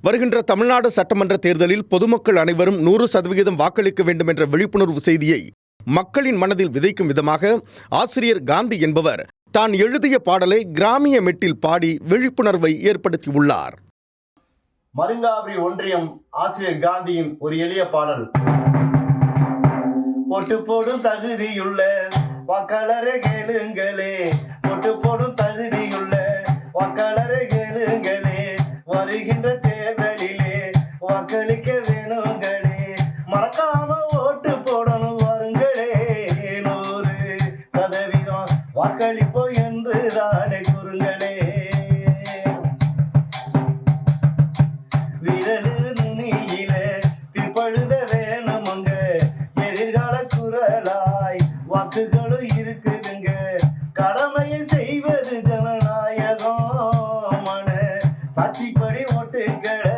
வருகின்ற தமிழ்நாடு சட்டமன்ற தேர்தலில் பொதுமக்கள் அனைவரும் 100% வாக்களிக்க வேண்டும் என்ற விழிப்புணர்வு செய்தியை மக்களின் மனதில் விதைக்கும் விதமாக ஆசிரியர் காந்தி என்பவர் தான் எழுதிய பாடலை கிராமிய மெட்டில் பாடி விழிப்புணர்வை ஏற்படுத்தியுள்ளார். மருங்காபுரி ஒன்றியம் ஆசிரியர் காந்தியின் ஒரு எளிய பாடல். ஒட்டு போடும் தகுதியுள்ள வாக்காளரை கேளுங்களே, ஒட்டு போடும் தகுதியுள்ள வாக்காளரை கேளுங்களே, வருகின்ற தேர்தலிலே வாக்களிக்க வேணுங்களே, மறக்காம ஓட்டு போடணும் வருங்களே, 100% வாக்களிப்போம் என்று தானே கூறுங்களே. விரலு நுனியில திருப்பழுத வேணுமுங்க, எதிர்கால குரலாய் வாக்குகளும் இருக்குதுங்க, கடமையை செய்வது ஜனநாயகம், மன சாட்சிப்படி ஓட்டுகளை